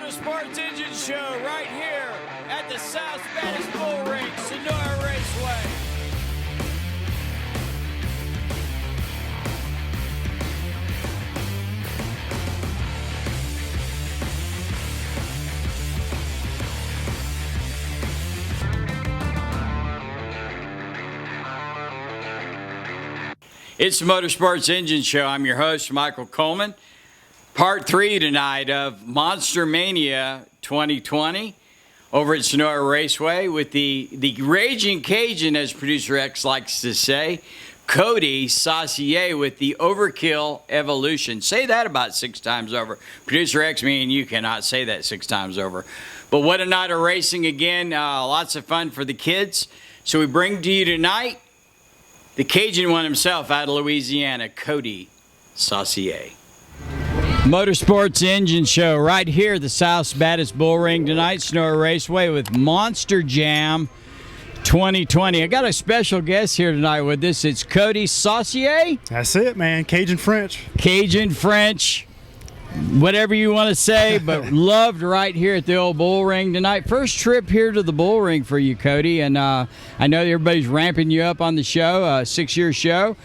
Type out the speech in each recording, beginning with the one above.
Motorsports Engine Show right here at the South Spanish Bull Ring, Sonora Raceway. It's the Motorsports Engine Show. I'm your host, Michael Coleman. Part 3 tonight of Monster Mania 2020 over at Sonora Raceway with the Ragin Cajun, as Producer X likes to say, Coty Saucier with the Overkill Evolution. Say that about 6 times over. Producer X, me and you cannot say that 6 times over. But what a night of racing again. Lots of fun for the kids. So we bring to you tonight the Cajun one himself out of Louisiana, Coty Saucier. Motorsports Engine Show right here at the South's Baddest Bull Ring tonight, Sonora Raceway with Monster Jam 2020. I got a special guest here tonight with us. It's Coty Saucier. That's it, man. Cajun French. Cajun French. Whatever you want to say, but loved right here at the old bull ring tonight. First trip here to the bull ring for you, Coty, and I know everybody's ramping you up on the show, 6-year show.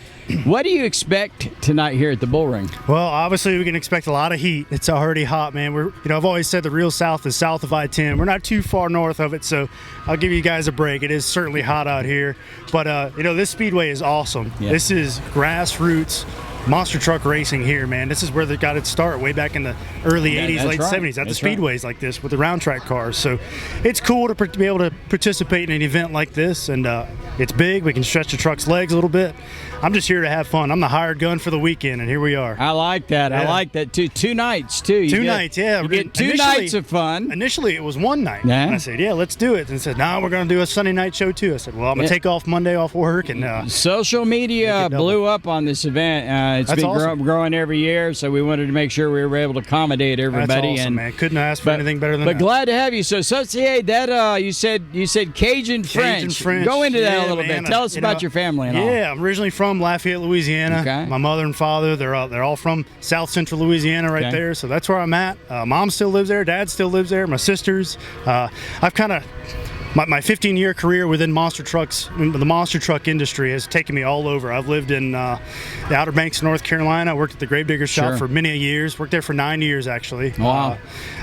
What do you expect tonight here at the bull ring? Well, obviously we can expect a lot of heat. It's already hot, man. I've always said the real South is south of I-10. We're not too far north of it, so I'll give you guys a break. It is certainly hot out here, but this speedway is awesome. Yeah. This is grassroots monster truck racing here, man. This is where they got its start way back in the early 80s, late 70s at the speedways like this with the round track cars. So it's cool to be able to participate in an event like this, and it's big. We can stretch the truck's legs a little bit. I'm just here to have fun. I'm the hired gun for the weekend, and here we are. I like that. Yeah. I like that too. 2 nights too. You get 2 nights of fun. Initially, it was 1 night. Yeah. And I said, yeah, let's do it. And said, no, we're going to do a Sunday night show too. I said, well, I'm going to take off Monday off work. And social media blew up on this event. It's been awesome. Growing every year, so we wanted to make sure we were able to accommodate everybody. That's awesome, man. Couldn't ask for anything better than that. But glad to have you. So, Saucier, that you said Cajun French. Go into that a little bit. Tell us about your family and all. Yeah, I'm originally from Lafayette, Louisiana. Okay. My mother and father, they're all from South Central Louisiana right there, so that's where I'm at. Mom still lives there. Dad still lives there. My sisters. I've kind of... My 15-year career within monster trucks, the monster truck industry, has taken me all over. I've lived in the Outer Banks, North Carolina. I worked at the Gravedigger shop for many years. Worked there for 9 years, actually. Wow.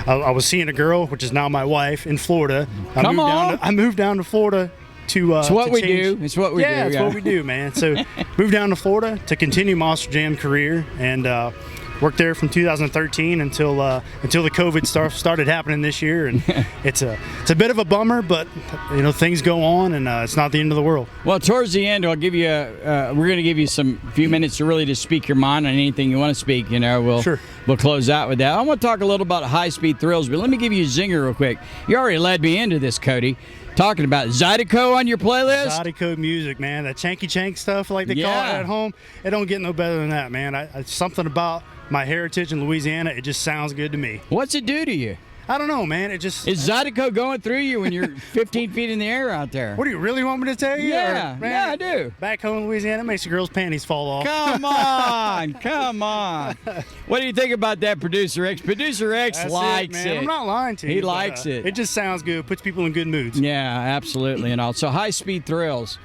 I was seeing a girl, which is now my wife, in Florida. I moved down to Florida it's what we do. It's what we do. Yeah, it's what we do, man. So moved down to Florida to continue Monster Jam career, and worked there from 2013 until the COVID started happening this year, and it's a bit of a bummer, but things go on, and it's not the end of the world. Well, towards the end, I'll give you we're going to give you few minutes to really just speak your mind on anything you want to speak. We'll close out with that. I want to talk a little about high speed thrills, but let me give you a zinger real quick. You already led me into this, Coty. Talking about Zydeco on your playlist? Zydeco music, man. That chanky-chank stuff like they call it at home. It don't get no better than that, man. Something about my heritage in Louisiana, it just sounds good to me. What's it do to you? I don't know, man. Is Zydeco going through you when you're 15 feet in the air out there? What do you really want me to tell you? Yeah, man, I do. Back home in Louisiana, it makes the girls' panties fall off. Come on, come on. What do you think about that, Producer X? Producer X likes it. I'm not lying to you. He likes it. It just sounds good. Puts people in good moods. Yeah, absolutely. And all. So high-speed thrills.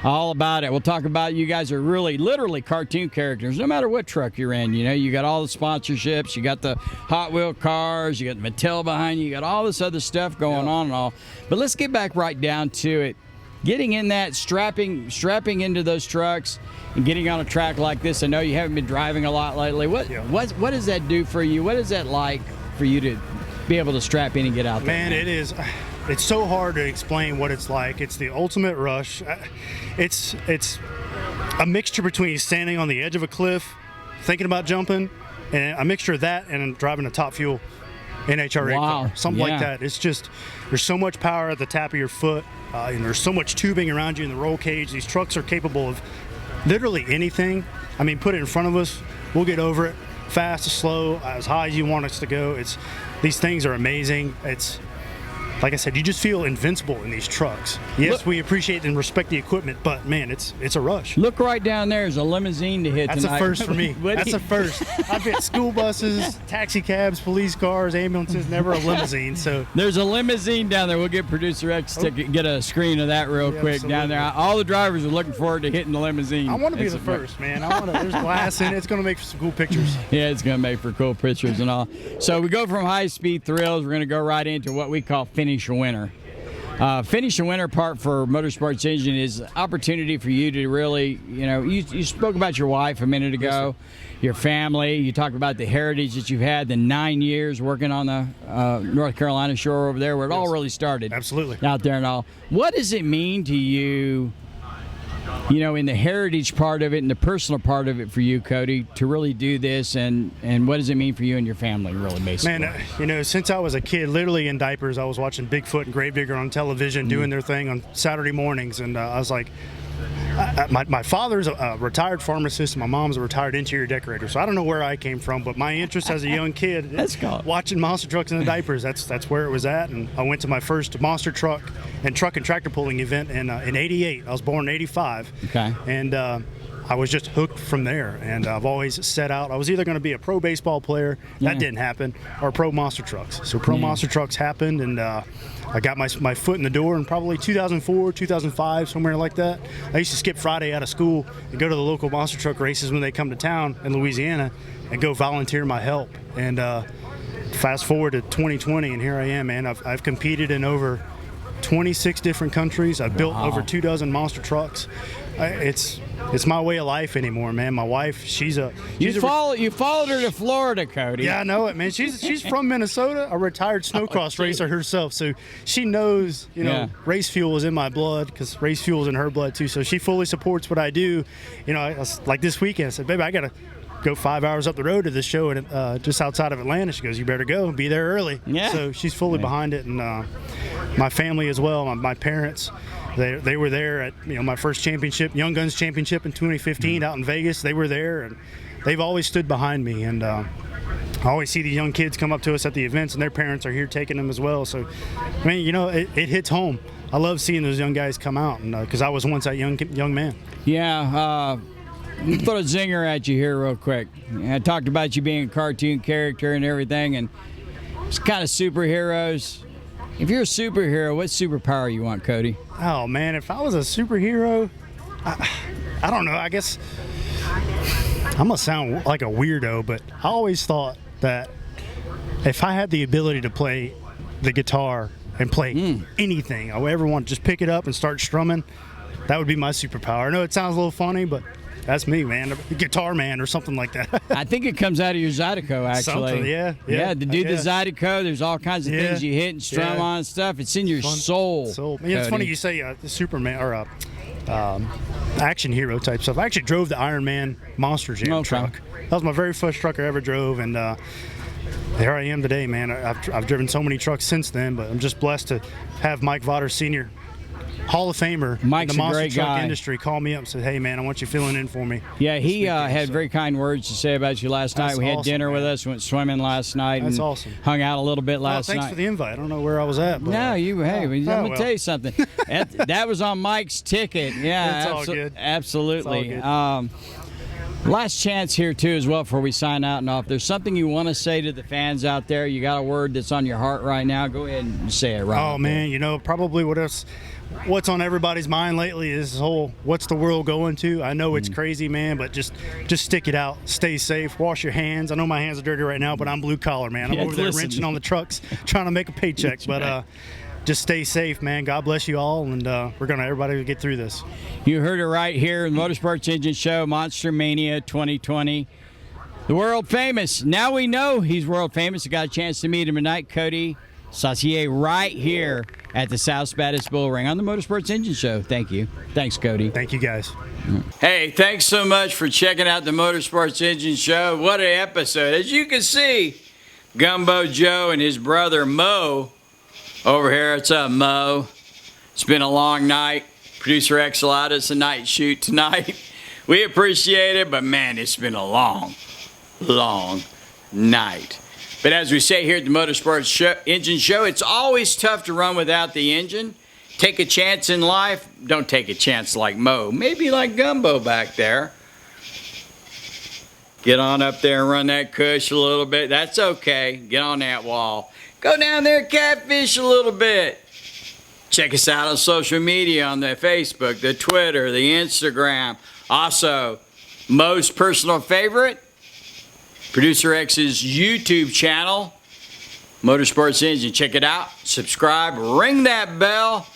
All about it. We'll talk about you guys are really, literally cartoon characters, no matter what truck you're in. You got all the sponsorships, you got the Hot Wheel cars, you got Mattel behind you, you got all this other stuff going on and all. But let's get back right down to it. Getting in that, strapping into those trucks and getting on a track like this. I know you haven't been driving a lot lately. What does that do for you? What is that like for you to be able to strap in and get out there? Man, it is. It's so hard to explain what it's like. It's the ultimate rush. It's a mixture between standing on the edge of a cliff, thinking about jumping, and a mixture of that and driving a top fuel NHRA car, something like that. It's just, there's so much power at the tap of your foot, and there's so much tubing around you in the roll cage. These trucks are capable of literally anything. I mean, put it in front of us, we'll get over it, fast or slow, as high as you want us to go. These things are amazing. like I said, you just feel invincible in these trucks. Yes, we appreciate and respect the equipment, but man, it's a rush. Look right down there. There's a limousine to hit That's tonight. a first for me. That's a first. I've hit school buses, taxi cabs, police cars, ambulances, never a limousine. So there's a limousine down there. We'll get producer X to get a screen of that real quick down there. All the drivers are looking forward to hitting the limousine. I want to be the first, man. There's glass in it. It's going to make for some cool pictures. Yeah, it's going to make for cool pictures and all. So we go from high-speed thrills. We're going to go right into what we call finish a winner. Finish a winner part for Motorsports Engine is opportunity for you to really, you spoke about your wife a minute ago, your family. You talked about the heritage that you've had, the 9 years working on the North Carolina shore over there where it all really started. Absolutely. Out there and all. What does it mean to you, in the heritage part of it and the personal part of it for you, Coty, to really do this, and what does it mean for you and your family, really, basically? Man, since I was a kid, literally in diapers, I was watching Bigfoot and Gravedigger on television doing their thing on Saturday mornings, and I was like, my father's a retired pharmacist, and my mom's a retired interior decorator, so I don't know where I came from, but my interest as a young kid, watching monster trucks in the diapers, that's where it was at. And I went to my first monster truck and tractor pulling event in '88. I was born in '85. Okay. And I was just hooked from there, and I've always set out. I was either going to be a pro baseball player, that didn't happen, or pro monster trucks. So pro monster trucks happened, and I got my foot in the door in probably 2004, 2005, somewhere like that. I used to skip Friday out of school and go to the local monster truck races when they come to town in Louisiana and go volunteer my help. And fast forward to 2020, and here I am, man. I've competed in over 26 different countries. I've built over 24 monster trucks. It's my way of life anymore, man. My wife, you followed her to Florida, Coty. Yeah, I know it, man. She's from Minnesota, a retired snowcross racer herself, so she knows, race fuel is in my blood because race fuel is in her blood too. So she fully supports what I do. Like this weekend, I said, baby, I gotta go 5 hours up the road to this show just outside of Atlanta. She goes, you better go, be there early. Yeah. So she's fully behind it, and my family as well. My parents. They were there at my first championship, Young Guns Championship in 2015 out in Vegas. They were there, and they've always stood behind me. And I always see the young kids come up to us at the events, and their parents are here taking them as well. So, I mean, it hits home. I love seeing those young guys come out, and because I was once that young man. Yeah. Throw a zinger at you here real quick. I talked about you being a cartoon character and everything, and it's kind of superheroes. If you're a superhero, what superpower you want, Coty? Oh, man, if I was a superhero, I don't know. I guess I'm going to sound like a weirdo, but I always thought that if I had the ability to play the guitar and play anything I would ever want, just pick it up and start strumming, that would be my superpower. I know it sounds a little funny, but that's me, man. A guitar man or something like that. I think it comes out of your Zydeco, actually. Something, yeah. To do the Zydeco, there's all kinds of things you hit and strum on and stuff. It's in your soul. Yeah, it's funny you say the Superman or action hero type stuff. I actually drove the Iron Man Monster Jam truck. That was my very first truck I ever drove, and there I am today, man. I've driven so many trucks since then, but I'm just blessed to have Mike Votter Sr., Hall of Famer in the monster truck industry, called me up and said, hey, man, I want you filling in for me. Yeah, he had very kind words to say about you last night. We had dinner with us, went swimming last night. That's and awesome. Hung out a little bit last night. Thanks for the invite. I don't know where I was at. But, no, I'm going to tell you something. That was on Mike's ticket. Yeah, it's all good. Absolutely. It's all good. Last chance here, too, as well, before we sign out and off. There's something you want to say to the fans out there. You got a word that's on your heart right now. Go ahead and say it right. Oh, man, probably what's on everybody's mind lately is this whole what's the world going to. I know it's crazy, man, but just stick it out. Stay safe. Wash your hands. I know my hands are dirty right now, but I'm blue collar, man. I'm over there wrenching on the trucks trying to make a paycheck. But just stay safe, man. God bless you all, and everybody will get through this. You heard it right here in the Motorsports Engine Show, Monster Mania 2020. The world famous. Now we know he's world famous. I got a chance to meet him tonight, Coty Saucier, right here at the South Spanish Bull Ring on the Motorsports Engine Show. Thank you. Thanks, Coty. Thank you, guys. Hey, thanks so much for checking out the Motorsports Engine Show. What an episode. As you can see, Gumbo Joe and his brother Mo over here. What's up, Mo? It's been a long night. Producer X allowed us a night shoot tonight. We appreciate it, but man, it's been a long night. But as we say here at the Motorsports Engine Show, it's always tough to run without the engine. Take a chance in life. Don't take a chance like Mo. Maybe like Gumbo back there. Get on up there and run that cush a little bit. That's okay. Get on that wall. Go down there, catfish a little bit. Check us out on social media, on the Facebook, the Twitter, the Instagram. Also, Mo's personal favorite, Producer X's YouTube channel, Motorsports Engine. Check it out. Subscribe. Ring that bell.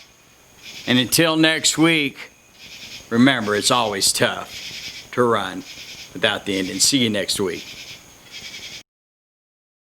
And until next week, remember, it's always tough to run without the engine. See you next week.